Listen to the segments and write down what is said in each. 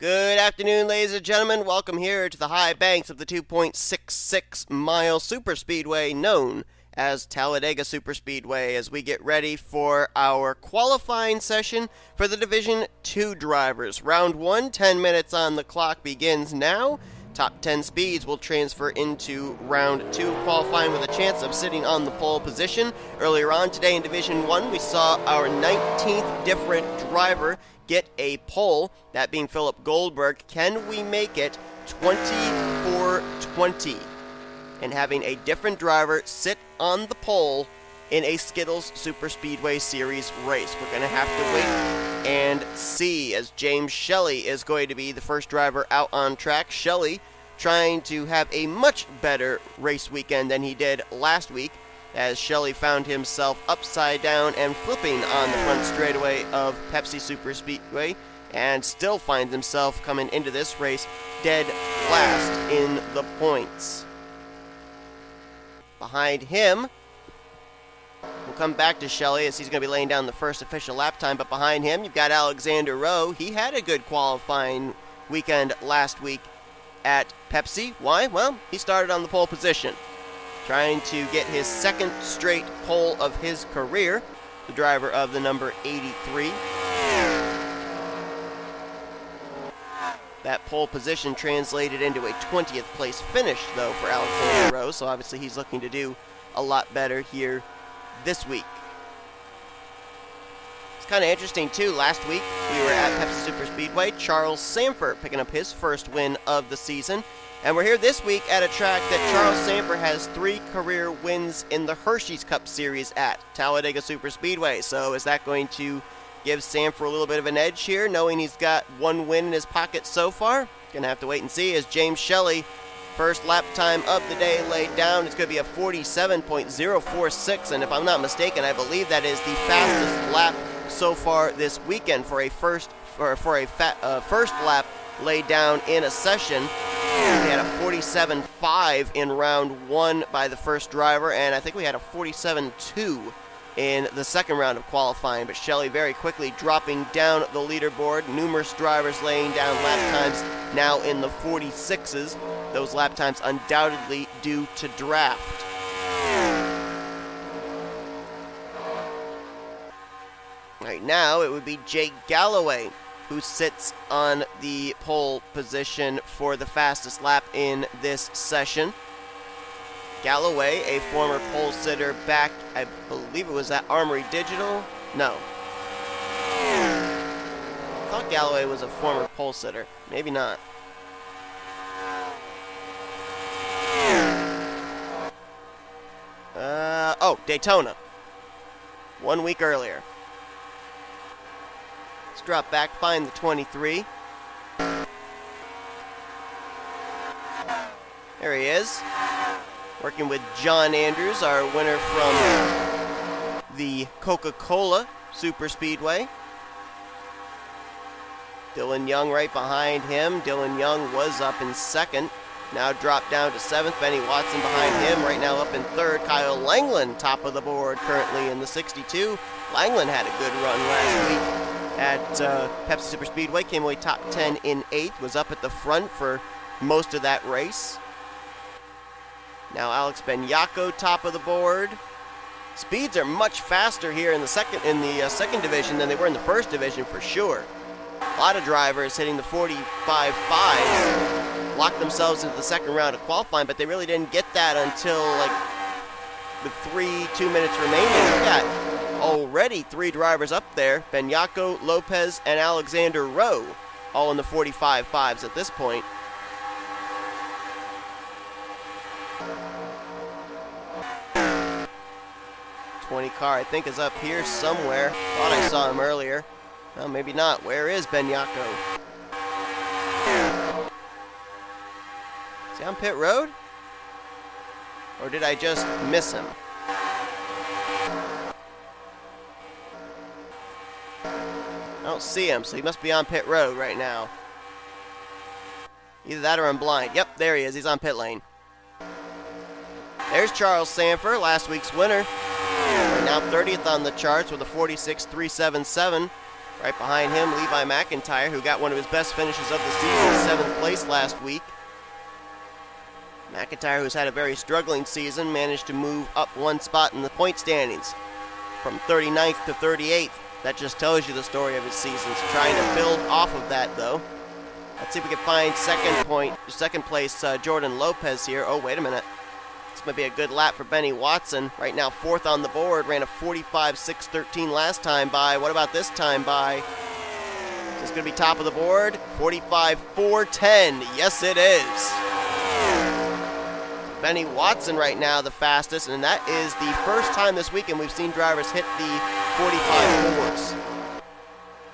Good afternoon, ladies and gentlemen. Welcome here to the high banks of the 2.66-mile superspeedway known as Talladega Superspeedway as we get ready for our qualifying session for the Division 2 drivers. Round 1, 10 minutes on the clock begins now. Top 10 speeds will transfer into round 2 qualifying with a chance of sitting on the pole position. Earlier on today in Division 1, we saw our 19th different driver get a pole, that being Philip Goldberg. Can we make it 24-20 and having a different driver sit on the pole in a Skittles Superspeedway Series race? We're going to have to wait and see, as James Shelley is going to be the first driver out on track. Shelley trying to have a much better race weekend than he did last week, as Shelley found himself upside down and flipping on the front straightaway of Pepsi Superspeedway, and still finds himself coming into this race dead last in the points. Behind him, we'll come back to Shelley as he's going to be laying down the first official lap time, but behind him you've got Alexander Rowe. He had a good qualifying weekend last week at Pepsi. Why? Well, he started on the pole position, trying to get his second straight pole of his career, the driver of the number 83. That pole position translated into a 20th place finish, though, for Alexander Rowe, so obviously he's looking to do a lot better here this week. It's kind of interesting, too. Last week, we were at Pepsi Superspeedway. Charles Sanford picking up his first win of the season. And we're here this week at a track that Charles Sanford has 3 career wins in the Hershey's Cup Series at, Talladega Superspeedway. So is that going to give Sanford a little bit of an edge here, knowing he's got 1 win in his pocket so far? Going to have to wait and see, as James Shelley, first lap time of the day laid down. It's going to be a 47.046, and if I'm not mistaken, I believe that is the fastest lap so far this weekend for a first lap laid down in a session. We had a 47.5 in round 1 by the first driver, and I think we had a 47.2 in the second round of qualifying, but Shelley very quickly dropping down the leaderboard. Numerous drivers laying down lap times now in the 46s. Those lap times undoubtedly due to draft. Right now, it would be Jake Galloway who sits on the pole position for the fastest lap in this session. Galloway, a former pole sitter back, I believe it was at Armory Digital. No. I thought Galloway was a former pole sitter. Maybe not. Oh, Daytona. 1 week earlier. Let's drop back, find the 23. There he is. Working with John Andrews, our winner from the Coca-Cola Superspeedway. Dylan Young right behind him. Dylan Young was up in second. Now dropped down to 7th. Benny Watson behind him. Right now up in 3rd. Kyle Langland top of the board currently in the 62. Langland had a good run last week at Pepsi Superspeedway. Came away top 10 in 8th. Was up at the front for most of that race. Now Alex Benyako top of the board. Speeds are much faster here in the second division than they were in the first division for sure. A lot of drivers hitting the 45.5s, locked themselves into the second round of qualifying, but they really didn't get that until like with 2 minutes remaining. We got already 3 drivers up there: Benyako, Lopez, and Alexander Rowe, all in the 45.5s at this point. Car, I think, is up here somewhere. Thought I saw him earlier. Well, maybe not. Where is Benyako? Is he on pit road? Or did I just miss him? I don't see him, so he must be on pit road right now. Either that or I'm blind. Yep, there he is. He's on pit lane. There's Charles Sanford, last week's winner. Now 30th on the charts with a 46.377. Right behind him, Levi McIntyre, who got one of his best finishes of the season, 7th place last week. McIntyre, who's had a very struggling season, managed to move up one spot in the point standings from 39th to 38th. That just tells you the story of his season. He's trying to build off of that, though. Let's see if we can find second place Jordan Lopez here. Oh, wait a minute. This might be a good lap for Benny Watson. Right now, 4th on the board. Ran a 45.613 last time by. What about this time by? Is this going to be top of the board? 45.410. Yes, it is. Benny Watson right now the fastest, and that is the first time this weekend we've seen drivers hit the 45.4s.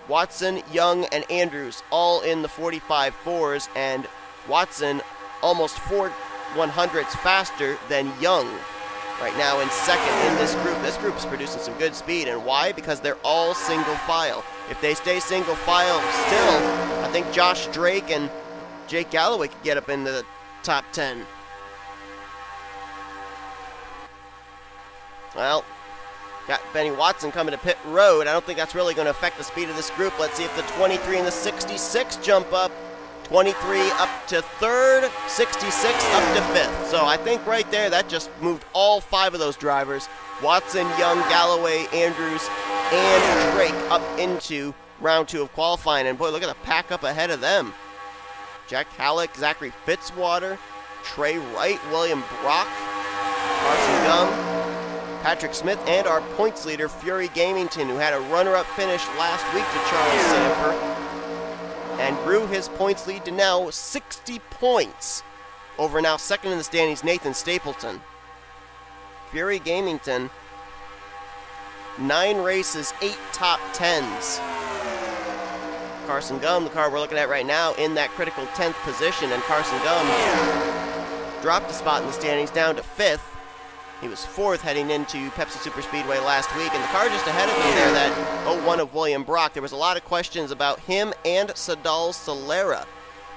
Watson, Young, and Andrews all in the 45.4s, and Watson almost 4 100ths faster than Young right now in second in this group. This group is producing some good speed, and why? Because they're all single file. If they stay single file still, I think Josh Drake and Jake Galloway could get up into the top 10. Well, got Benny Watson coming to pit road. I don't think that's really going to affect the speed of this group. Let's see if the 23 and the 66 jump up. 23 up to 3rd, 66 up to 5th. So I think right there that just moved all 5 of those drivers, Watson, Young, Galloway, Andrews, and Drake, up into round 2 of qualifying. And boy, look at the pack up ahead of them. Jack Halleck, Zachary Fitzwater, Trey Wright, William Brock, Carson Gum, Patrick Smith, and our points leader, Fury Gamington, who had a runner-up finish last week to Charles Sanford, and grew his points lead to now 60 points over now second in the standings, Nathan Stapleton. Fury Gamington, 9 races, 8 top 10s. Carson Gum, the car we're looking at right now, in that critical 10th position, and Carson Gum dropped a spot in the standings down to 5th. He was 4th heading into Pepsi Superspeedway last week, and the car just ahead of him there, that 01 of William Brock. There was a lot of questions about him and Sadal Solera,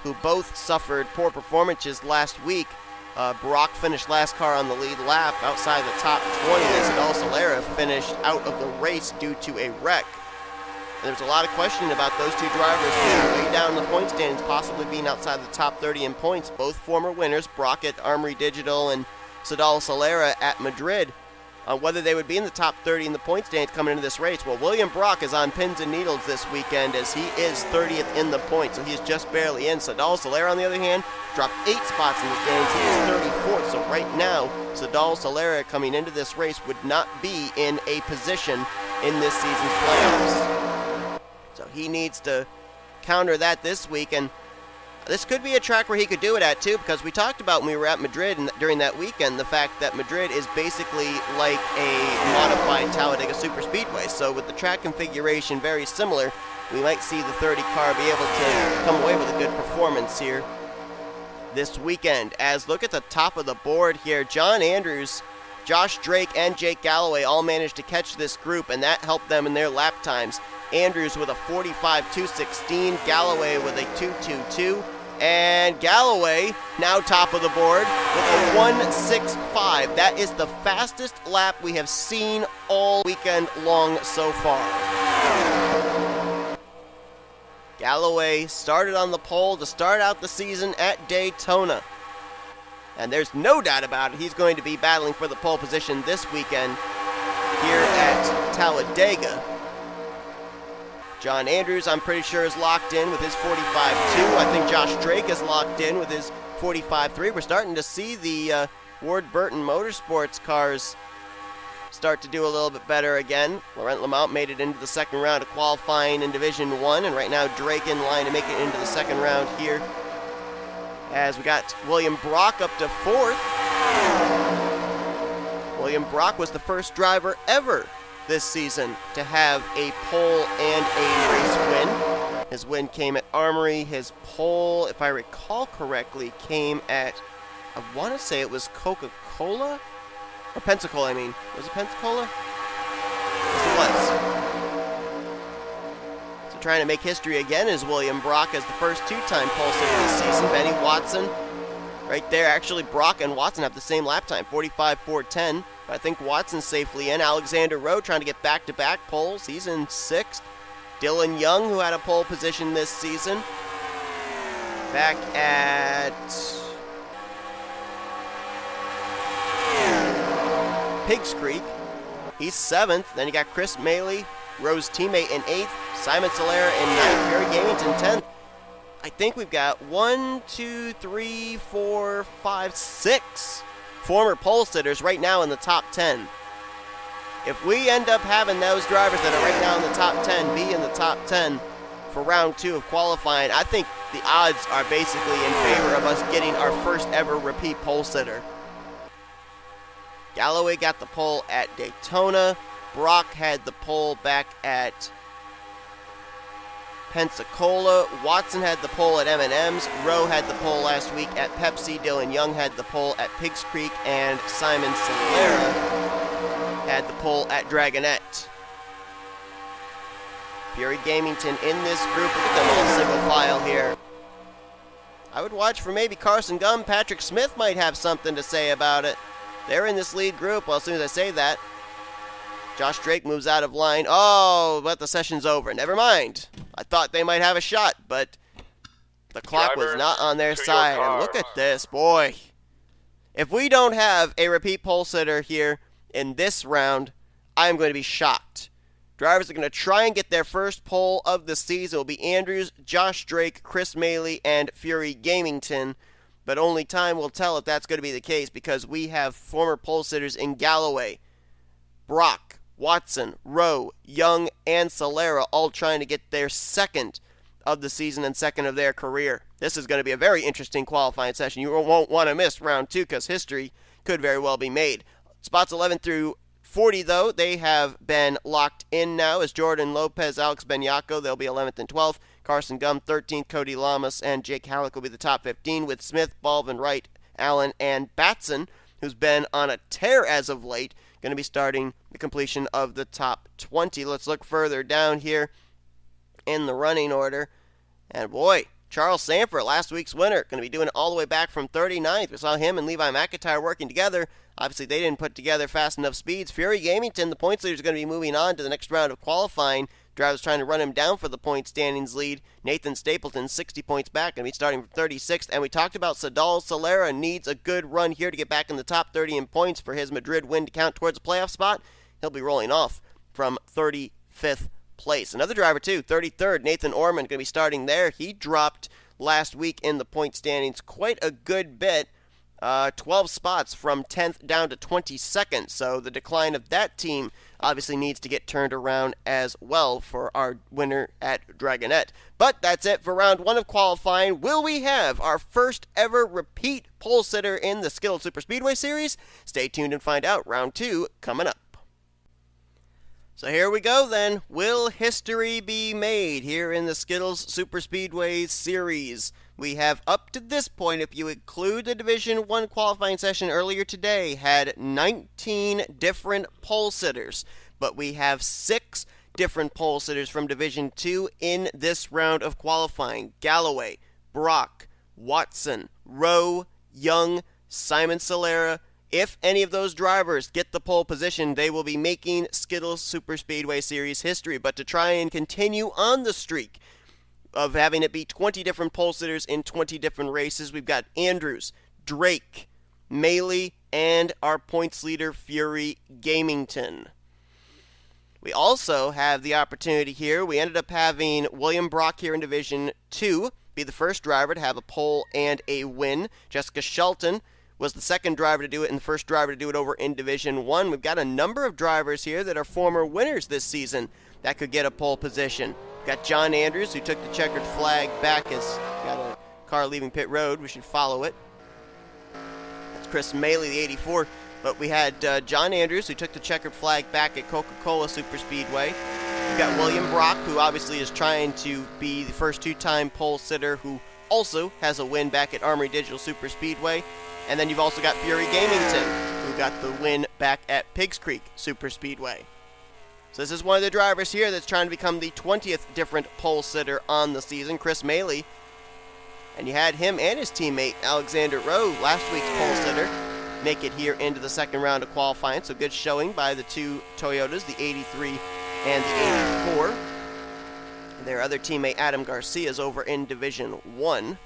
who both suffered poor performances last week. Brock finished last car on the lead lap outside the top 20, and Sadal Solera finished out of the race due to a wreck. And there was a lot of questioning about those two drivers way down in the point standings, possibly being outside the top 30 in points. Both former winners, Brock at Armory Digital and Sadal Solera at Madrid, whether they would be in the top 30 in the point standings coming into this race. Well, William Brock is on pins and needles this weekend as he is 30th in the points, so he's just barely in. Sadal Solera, on the other hand, dropped 8 spots in the standings. He is 34th, so right now, Sadal Solera coming into this race would not be in a position in this season's playoffs. So he needs to counter that this week, and this could be a track where he could do it at, too, because we talked about when we were at Madrid and during that weekend, the fact that Madrid is basically like a modified Talladega Superspeedway. So with the track configuration very similar, we might see the 30 car be able to come away with a good performance here this weekend. As look at the top of the board here, John Andrews, Josh Drake, and Jake Galloway all managed to catch this group, and that helped them in their lap times. Andrews with a 45.216, Galloway with a 2.22, and Galloway now top of the board with a 1.65. That is the fastest lap we have seen all weekend long so far. Galloway started on the pole to start out the season at Daytona. And there's no doubt about it, he's going to be battling for the pole position this weekend here at Talladega. John Andrews, I'm pretty sure, is locked in with his 45.2. I think Josh Drake is locked in with his 45.3. We're starting to see the Ward Burton Motorsports cars start to do a little bit better again. Laurent Lamont made it into the second round of qualifying in Division 1, and right now Drake in line to make it into the second round here. As we got William Brock up to 4th. William Brock was the first driver ever this season to have a pole and a race win. His win came at Armory. His pole, if I recall correctly, came at, I want to say it was Coca-Cola? Or Pensacola, I mean. Was it Pensacola? Yes, it was. So trying to make history again is William Brock as the first 2-time pole sitter this season. Benny Watson right there. Actually, Brock and Watson have the same lap time, 45.410. But I think Watson's safely in. Alexander Rowe trying to get back-to-back poles. He's in 6th. Dylan Young, who had a pole position this season, back at Pigs Creek. He's 7th. Then you got Chris Maley, Rowe's teammate, in 8th. Simon Solera in 9th. Gary Gamington 10th. I think we've got 6 former pole sitters right now in the top 10. If we end up having those drivers that are right now in the top 10 be in the top 10 for round 2 of qualifying, I think the odds are basically in favor of us getting our first ever repeat pole sitter. Galloway got the pole at Daytona. Brock had the pole back at Pensacola. Watson had the pole at M&M's. Rowe had the pole last week at Pepsi. Dylan Young had the pole at Pigs Creek. And Simon Solera had the pole at Dragonette. Fury Gamington in this group. Look at them all single file here. I would watch for maybe Carson Gum. Patrick Smith might have something to say about it. They're in this lead group. Well, as soon as I say that, Josh Drake moves out of line. Oh, but the session's over. Never mind. I thought they might have a shot, but the clock was not on their side. And look at this, boy. If we don't have a repeat pole sitter here in this round, I'm going to be shocked. Drivers are going to try and get their first pole of the season. It will be Andrews, Josh Drake, Chris Maley, and Fury Gamington. But only time will tell if that's going to be the case, because we have former pole sitters in Galloway, Brock, Watson, Rowe, Young, and Solera all trying to get their second of the season and second of their career. This is going to be a very interesting qualifying session. You won't want to miss round 2 because history could very well be made. Spots 11 through 40, though, they have been locked in now as Jordan Lopez, Alex Benyako, they'll be 11th and 12th. Carson Gum, 13th. Cody Lamas and Jake Halleck will be the top 15, with Smith, Baldwin, Wright, Allen, and Batson, who's been on a tear as of late, going to be starting the completion of the top 20. Let's look further down here in the running order. And boy, Charles Sanford, last week's winner, going to be doing it all the way back from 39th. We saw him and Levi McIntyre working together. Obviously, they didn't put together fast enough speeds. Fury Gamington, the points leader, is going to be moving on to the next round of qualifying. Drivers trying to run him down for the point standings lead. Nathan Stapleton, 60 points back, going to be starting from 36th. And we talked about Sadal Solera needs a good run here to get back in the top 30 in points for his Madrid win to count towards a playoff spot. He'll be rolling off from 35th place. Another driver, too, 33rd, Nathan Orman, going to be starting there. He dropped last week in the point standings quite a good bit. 12 spots from 10th down to 22nd. So the decline of that team obviously needs to get turned around as well for our winner at Dragonette. But that's it for round 1 of qualifying. Will we have our first ever repeat pole sitter in the Skittles Superspeedway Series? Stay tuned and find out. Round 2 coming up. So here we go then. Will history be made here in the Skittles Superspeedway Series? We have up to this point, if you include the Division 1 qualifying session earlier today, had 19 different pole sitters. But we have 6 different pole sitters from Division 2 in this round of qualifying. Galloway, Brock, Watson, Rowe, Young, Simon Solera. If any of those drivers get the pole position, they will be making Skittles Superspeedway Series history. But to try and continue on the streak of having it be 20 different pole sitters in 20 different races, we've got Andrews, Drake, Maley, and our points leader, Fury Gamington. We also have the opportunity here. We ended up having William Brock here in Division 2 be the first driver to have a pole and a win. Jessica Shelton was the second driver to do it and the first driver to do it over in Division 1. We've got a number of drivers here that are former winners this season that could get a pole position. We've got John Andrews, who took the checkered flag back as got a car leaving pit road. We should follow it. That's Chris Maley, the 84. But we had John Andrews, who took the checkered flag back at Coca-Cola Superspeedway. We've got William Brock, who obviously is trying to be the first 2-time pole sitter, who also has a win back at Armory Digital Superspeedway. And then you've also got Fury Gamington, who got the win back at Pigs Creek Superspeedway. So this is one of the drivers here that's trying to become the 20th different pole sitter on the season, Chris Maley. And you had him and his teammate, Alexander Rowe, last week's pole sitter, make it here into the second round of qualifying. So good showing by the two Toyotas, the 83 and the 84. Their other teammate, Adam Garcia, is over in Division 1.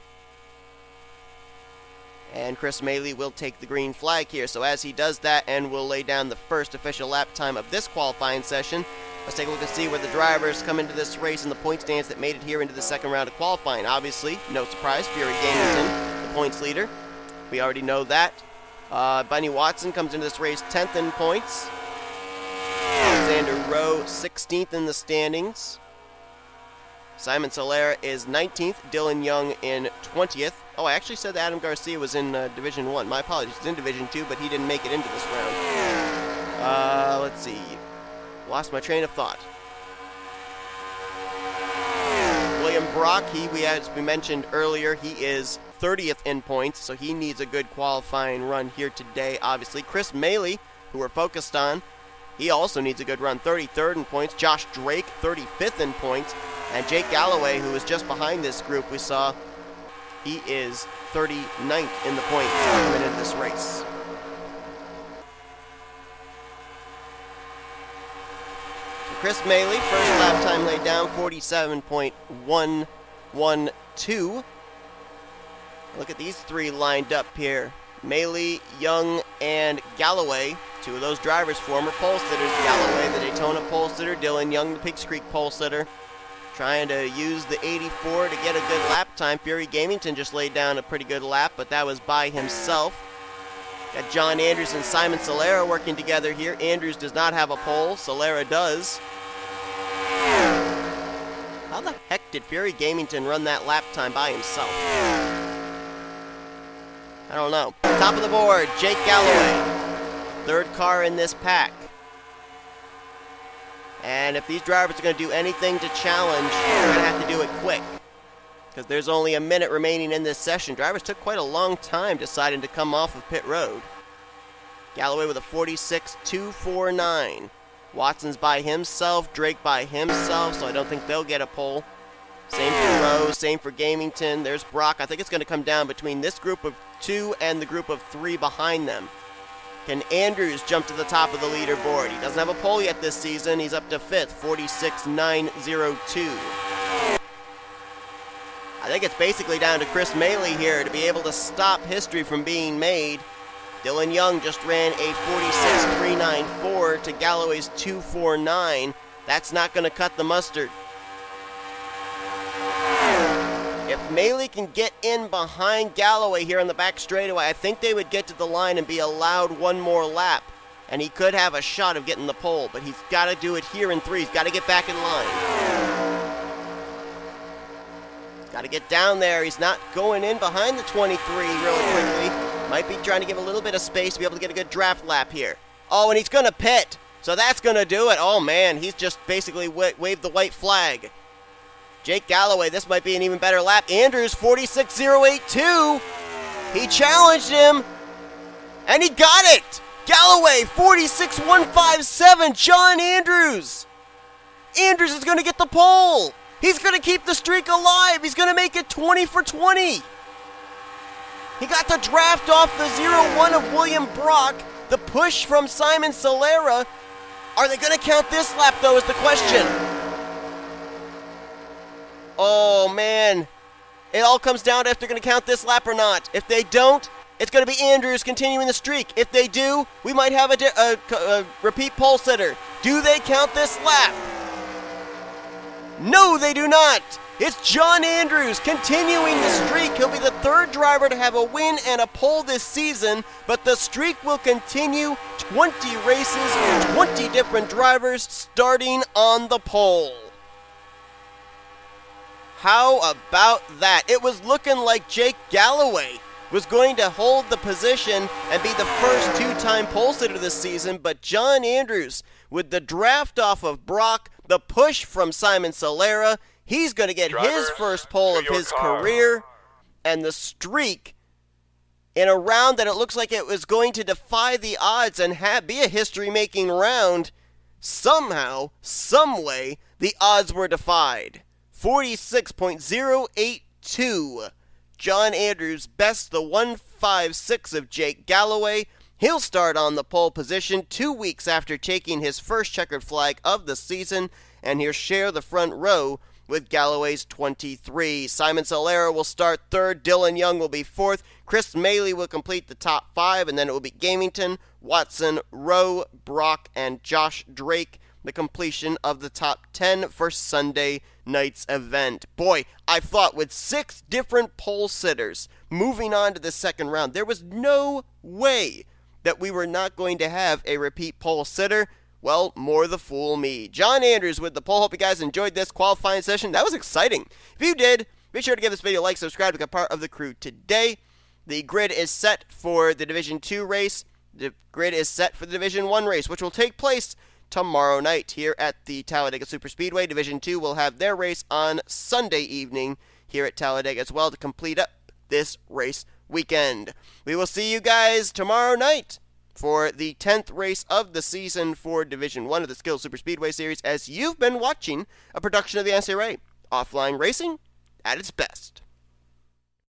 And Chris Maley will take the green flag here. So as he does that and will lay down the first official lap time of this qualifying session, let's take a look and see where the drivers come into this race in the point stands that made it here into the second round of qualifying. Obviously, no surprise, Fury Gamington, the points leader. We already know that. Bunny Watson comes into this race 10th in points. Alexander Rowe 16th in the standings. Simon Solera is 19th. Dylan Young in 20th. Oh, I actually said that Adam Garcia was in Division 1. My apologies. He's in Division 2, but he didn't make it into this round. Let's see. Lost my train of thought. William Brock, as we mentioned earlier, he is 30th in points, so he needs a good qualifying run here today, obviously. Chris Maley, who we're focused on, he also needs a good run, 33rd in points. Josh Drake, 35th in points. And Jake Galloway, who is just behind this group we saw, he is 39th in the points coming into this race. So Chris Maley, first lap time laid down, 47.112. Look at these three lined up here. Maley, Young, and Galloway. Two of those drivers, former pole sitters. Galloway, the Daytona pole sitter. Dylan Young, the Pigs Creek pole sitter. Trying to use the 84 to get a good lap time. Fury Gamington just laid down a pretty good lap, but that was by himself. Got John Andrews and Simon Solera working together here. Andrews does not have a pole. Solera does. How the heck did Fury Gamington run that lap time by himself? I don't know. Top of the board, Jake Galloway. Third car in this pack. And if these drivers are going to do anything to challenge, they're going to have to do it quick. Because there's only a minute remaining in this session. Drivers took quite a long time deciding to come off of pit road. Galloway with a 46.249. Watson's by himself, Drake by himself, so I don't think they'll get a pole. Same for Rowe, same for Gamington. There's Brock. I think it's going to come down between this group of 2 and the group of 3 behind them. Can Andrews jump to the top of the leaderboard? He doesn't have a pole yet this season. He's up to 5th, 46.902. I think it's basically down to Chris Maley here to be able to stop history from being made. Dylan Young just ran a 46.394 to Galloway's 2.49. That's not going to cut the mustard. If Maley can get in behind Galloway here on the back straightaway, I think they would get to the line and be allowed one more lap. And he could have a shot of getting the pole, but he's got to do it here in 3. He's got to get back in line. He's got to get down there. He's not going in behind the 23 really quickly. Might be trying to give a little bit of space to be able to get a good draft lap here. Oh, and he's going to pit. So that's going to do it. Oh, man, he's just basically waved the white flag. Jake Galloway, this might be an even better lap. Andrews, 46.082. He challenged him, and he got it. Galloway, 46.157. John Andrews. Andrews is going to get the pole. He's going to keep the streak alive. He's going to make it 20 for 20. He got the draft off the 0-1 of William Brock. The push from Simon Solera. Are they going to count this lap, though, is the question. Oh, man. It all comes down to if they're going to count this lap or not. If they don't, it's going to be Andrews continuing the streak. If they do, we might have a repeat pole sitter. Do they count this lap? No, they do not. It's John Andrews continuing the streak. He'll be the 3rd driver to have a win and a pole this season, but the streak will continue. 20 races, 20 different drivers starting on the pole. How about that? It was looking like Jake Galloway was going to hold the position and be the first 2-time pole sitter this season, but John Andrews, with the draft off of Brock, the push from Simon Solera, he's going to get his first pole of his career, and the streak in a round that it looks like it was going to defy the odds and be a history-making round. Somehow, someway, the odds were defied. 46.082. John Andrews bests the 156 of Jake Galloway. He'll start on the pole position 2 weeks after taking his first checkered flag of the season, and he'll share the front row with Galloway's 23. Simon Solera will start third. Dylan Young will be fourth. Chris Maley will complete the top 5, and then it will be Gamington, Watson, Rowe, Brock, and Josh Drake, the completion of the top 10 for Sunday night's event. Boy, I thought with 6 different pole sitters moving on to the second round, there was no way that we were not going to have a repeat pole sitter. Well, more the fool me. John Andrews with the poll. Hope you guys enjoyed this qualifying session. That was exciting. If you did, be sure to give this video a like, subscribe to become part of the crew today. The grid is set for the Division 2 race. The grid is set for the Division 1 race, which will take place tomorrow night here at the Talladega Superspeedway. Division 2 will have their race on Sunday evening here at Talladega as well to complete up this race weekend. We will see you guys tomorrow night for the 10th race of the season for Division 1 of the Skittles Superspeedway Series, as you've been watching a production of the NNSCRA. Offline racing at its best.